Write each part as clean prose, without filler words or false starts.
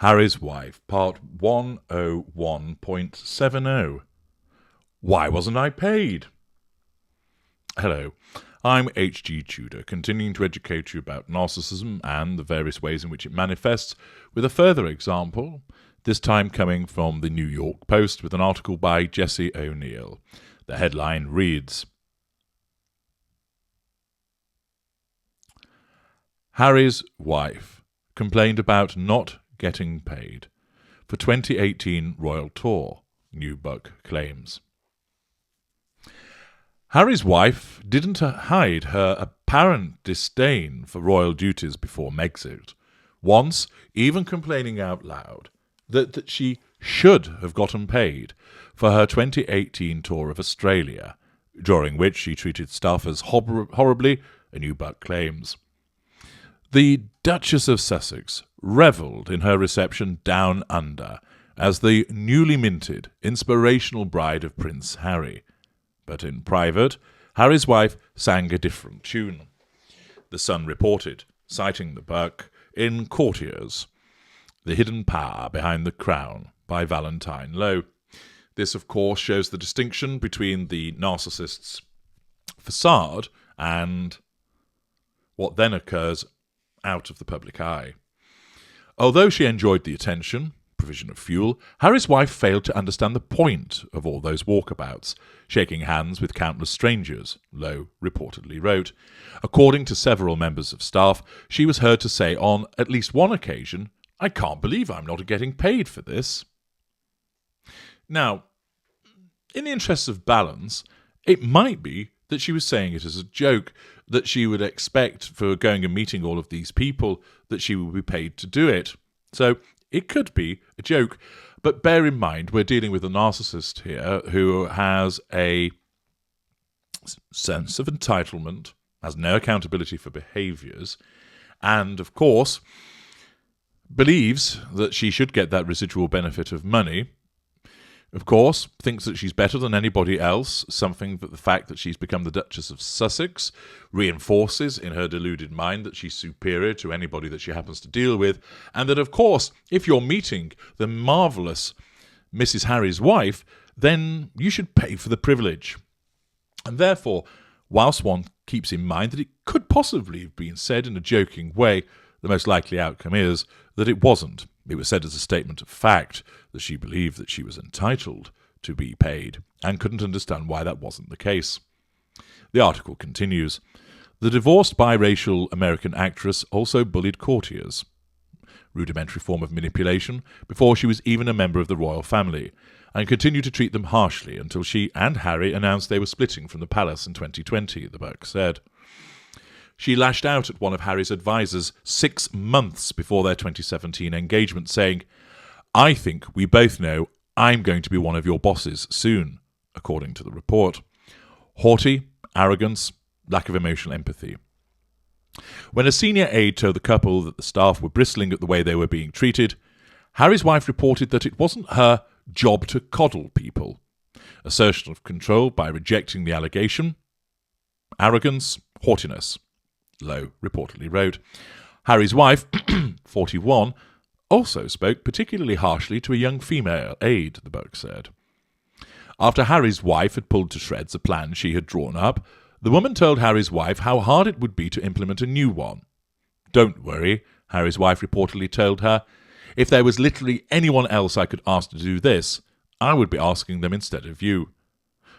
Harry's Wife, Part 101.70. Why wasn't I paid? Hello, I'm H.G. Tudor, continuing to educate you about narcissism and the various ways in which it manifests, with a further example, this time coming from the New York Post with an article by Jesse O'Neill. The headline reads, Harry's wife complained about not getting paid for 2018 royal tour, New Buck claims. Harry's wife didn't hide her apparent disdain for royal duties before Megxit, once even complaining out loud that she should have gotten paid for her 2018 tour of Australia, during which she treated staff as horribly, a New Buck claims. The Duchess of Sussex revelled in her reception down under as the newly minted inspirational bride of Prince Harry. But in private, Harry's wife sang a different tune. The Sun reported, citing the Buck, in Courtiers, The Hidden Power Behind the Crown by Valentine Lowe. This, of course, shows the distinction between the narcissist's facade and what then occurs out of the public eye. Although she enjoyed the attention, provision of fuel, Harry's wife failed to understand the point of all those walkabouts, shaking hands with countless strangers, Lowe reportedly wrote. According to several members of staff, she was heard to say on at least one occasion, "I can't believe I'm not getting paid for this." Now, in the interests of balance, it might be that she was saying it as a joke, that she would expect for going and meeting all of these people that she would be paid to do it. So it could be a joke, but bear in mind we're dealing with a narcissist here who has a sense of entitlement, has no accountability for behaviours, and of course believes that she should get that residual benefit of money. Of course, thinks that she's better than anybody else, something that the fact that she's become the Duchess of Sussex reinforces in her deluded mind that she's superior to anybody that she happens to deal with, and that, of course, if you're meeting the marvellous Mrs. Harry's wife, then you should pay for the privilege. And therefore, whilst one keeps in mind that it could possibly have been said in a joking way, the most likely outcome is that it wasn't. It was said as a statement of fact that she believed that she was entitled to be paid and couldn't understand why that wasn't the case. The article continues, The divorced biracial American actress also bullied courtiers, rudimentary form of manipulation, before she was even a member of the royal family, and continued to treat them harshly until she and Harry announced they were splitting from the palace in 2020, the Buck said. She lashed out at one of Harry's advisors 6 months before their 2017 engagement, saying, "I think we both know I'm going to be one of your bosses soon," according to the report. Haughty, arrogance, lack of emotional empathy. When a senior aide told the couple that the staff were bristling at the way they were being treated, Harry's wife reported that it wasn't her job to coddle people. Assertion of control by rejecting the allegation. Arrogance, haughtiness. Lowe reportedly wrote. Harry's wife, 41, also spoke particularly harshly to a young female aide, the Buck said. After Harry's wife had pulled to shreds a plan she had drawn up, the woman told Harry's wife how hard it would be to implement a new one. "Don't worry," Harry's wife reportedly told her. "If there was literally anyone else I could ask to do this, I would be asking them instead of you."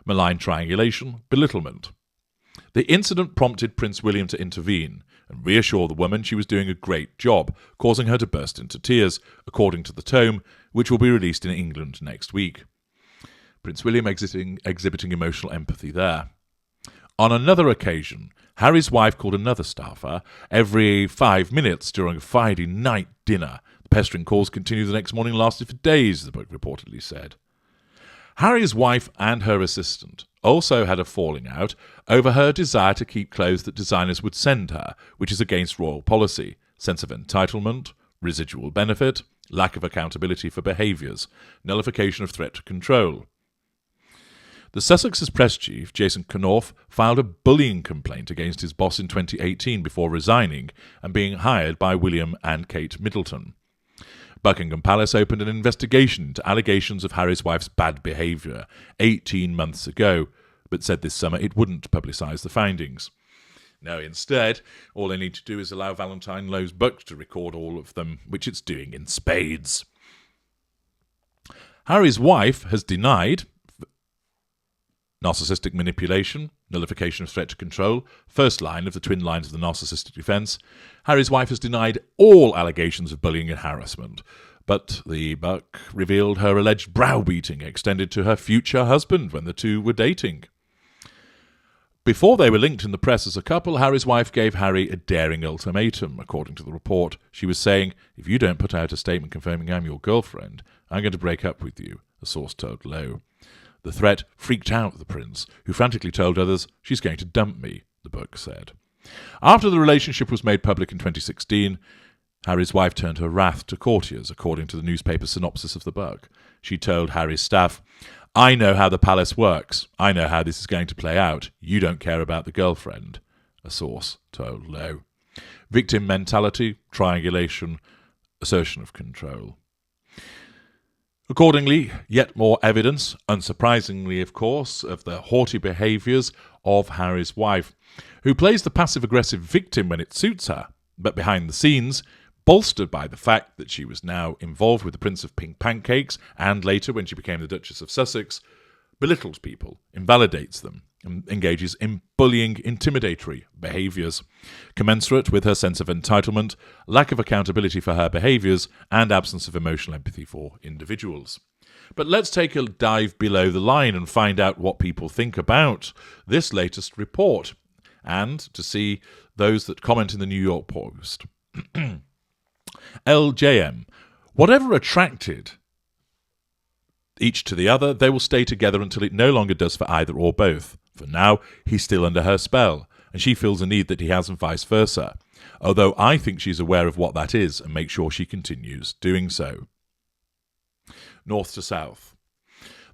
Malign triangulation, belittlement. The incident prompted Prince William to intervene and reassure the woman she was doing a great job, causing her to burst into tears, according to the tome, which will be released in England next week. Prince William exhibiting emotional empathy there. On another occasion, Harry's wife called another staffer every 5 minutes during a Friday night dinner. The pestering calls continued the next morning, lasted for days, the book reportedly said. Harry's wife and her assistant also had a falling out over her desire to keep clothes that designers would send her, which is against royal policy, sense of entitlement, residual benefit, lack of accountability for behaviours, nullification of threat to control. The Sussex's press chief, Jason Knorf, filed a bullying complaint against his boss in 2018 before resigning and being hired by William and Kate Middleton. Buckingham Palace opened an investigation into allegations of Harry's wife's bad behaviour 18 months ago, but said this summer it wouldn't publicise the findings. No, instead, all they need to do is allow Valentine Lowe's book to record all of them, which it's doing in spades. Harry's wife has denied narcissistic manipulation, nullification of threat to control, first line of the twin lines of the narcissistic defence. Harry's wife has denied all allegations of bullying and harassment, but the book revealed her alleged browbeating extended to her future husband when the two were dating. Before they were linked in the press as a couple, Harry's wife gave Harry a daring ultimatum, according to the report. She was saying, "If you don't put out a statement confirming I'm your girlfriend, I'm going to break up with you," a source told Lowe. The threat freaked out the prince, who frantically told others, "She's going to dump me," the book said. After the relationship was made public in 2016, Harry's wife turned her wrath to courtiers, according to the newspaper synopsis of the book. She told Harry's staff, "I know how the palace works. I know how this is going to play out. You don't care about the girlfriend," a source told Lowe. Victim mentality, triangulation, assertion of control. Accordingly, yet more evidence, unsurprisingly of course, of the haughty behaviours of Harry's wife, who plays the passive-aggressive victim when it suits her, but behind the scenes, bolstered by the fact that she was now involved with the Prince of Pink Pancakes and later when she became the Duchess of Sussex, belittles people, invalidates them, and engages in bullying, intimidatory behaviours, commensurate with her sense of entitlement, lack of accountability for her behaviours, and absence of emotional empathy for individuals. But let's take a dive below the line and find out what people think about this latest report, and to see those that comment in the New York Post. LJM. Whatever attracted each to the other, they will stay together until it no longer does for either or both. For now, he's still under her spell, and she feels a need that he has and vice versa, although I think she's aware of what that is and makes sure she continues doing so. North to south.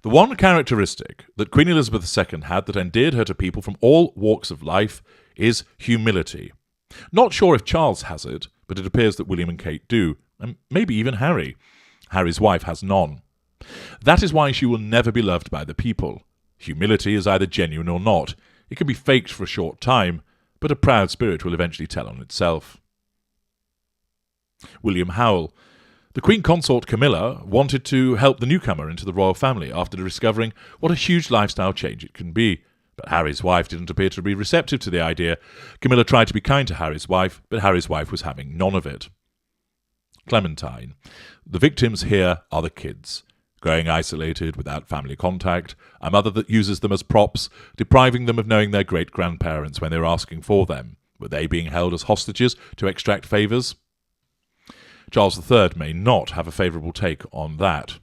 The one characteristic that Queen Elizabeth II had that endeared her to people from all walks of life is humility. Not sure if Charles has it, but it appears that William and Kate do, and maybe even Harry. Harry's wife has none. That is why she will never be loved by the people. Humility is either genuine or not. It can be faked for a short time, but a proud spirit will eventually tell on itself. William Howell. The Queen Consort Camilla wanted to help the newcomer into the royal family after discovering what a huge lifestyle change it can be. But Harry's wife didn't appear to be receptive to the idea. Camilla tried to be kind to Harry's wife, but Harry's wife was having none of it. Clementine. The victims here are the kids. Growing isolated, without family contact, a mother that uses them as props, depriving them of knowing their great-grandparents when they're asking for them. Were they being held as hostages to extract favours? Charles III may not have a favourable take on that.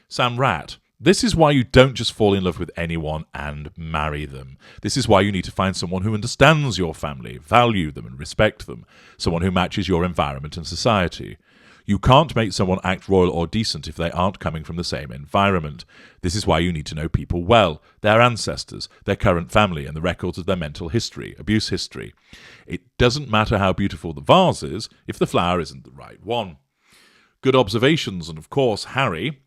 Sam Ratt. This is why you don't just fall in love with anyone and marry them. This is why you need to find someone who understands your family, value them and respect them, someone who matches your environment and society. You can't make someone act royal or decent if they aren't coming from the same environment. This is why you need to know people well, their ancestors, their current family, and the records of their mental history, abuse history. It doesn't matter how beautiful the vase is if the flower isn't the right one. Good observations, and of course, Harry,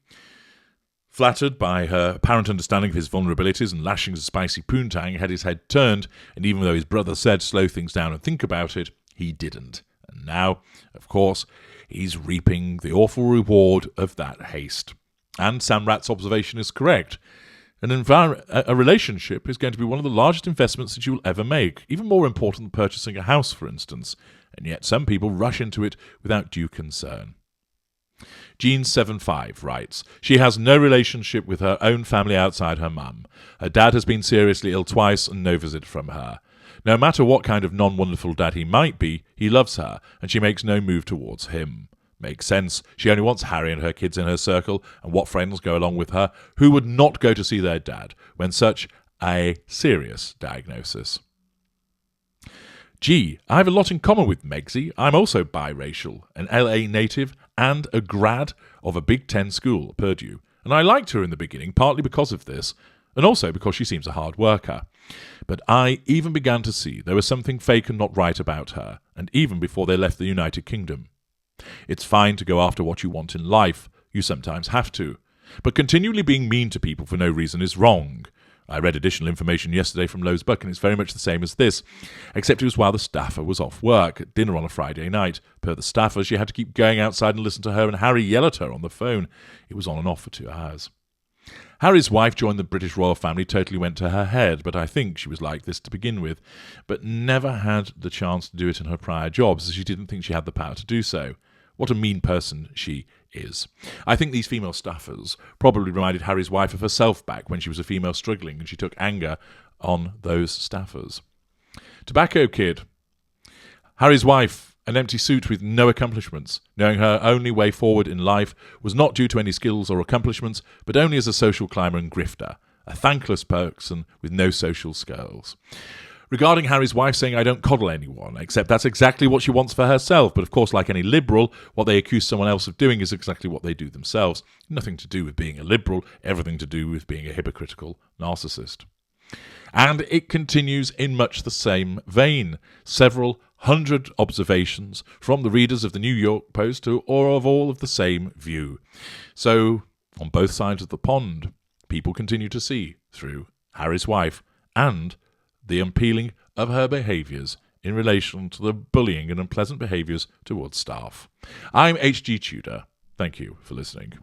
flattered by her apparent understanding of his vulnerabilities and lashings of spicy poontang, had his head turned, and even though his brother said slow things down and think about it, he didn't. And now, of course, he's reaping the awful reward of that haste. And Sam Ratt's observation is correct. A relationship is going to be one of the largest investments that you will ever make, even more important than purchasing a house, for instance, and yet some people rush into it without due concern. Jean75 writes, she has no relationship with her own family outside her mum. Her dad has been seriously ill twice and no visit from her. No matter what kind of non-wonderful dad he might be, he loves her, and she makes no move towards him. Makes sense. She only wants Harry and her kids in her circle, and what friends go along with her, who would not go to see their dad when such a serious diagnosis. G. I have a lot in common with Megsy. I'm also biracial, an LA native, and a grad of a Big Ten school, Purdue. And I liked her in the beginning, partly because of this, and also because she seems a hard worker. But I even began to see there was something fake and not right about her, and even before they left the United Kingdom. It's fine to go after what you want in life. You sometimes have to. But continually being mean to people for no reason is wrong. I read additional information yesterday from Lowe's Buck, and it's very much the same as this, except it was while the staffer was off work at dinner on a Friday night. Per the staffer, she had to keep going outside and listen to her and Harry yell at her on the phone. It was on and off for 2 hours. Harry's wife joined the British royal family totally went to her head, but I think she was like this to begin with, but never had the chance to do it in her prior jobs, as she didn't think she had the power to do so. What a mean person she is. I think these female staffers probably reminded Harry's wife of herself back when she was a female struggling and she took anger on those staffers. Tobacco Kid. Harry's wife, an empty suit with no accomplishments, knowing her only way forward in life was not due to any skills or accomplishments, but only as a social climber and grifter, a thankless person with no social skills. Regarding Harry's wife saying, I don't coddle anyone, except that's exactly what she wants for herself. But of course, like any liberal, what they accuse someone else of doing is exactly what they do themselves. Nothing to do with being a liberal, everything to do with being a hypocritical narcissist. And it continues in much the same vein. Several hundred observations from the readers of the New York Post or of all of the same view. So, on both sides of the pond, people continue to see through Harry's wife and the unpeeling of her behaviours in relation to the bullying and unpleasant behaviours towards staff. I'm H.G. Tudor. Thank you for listening.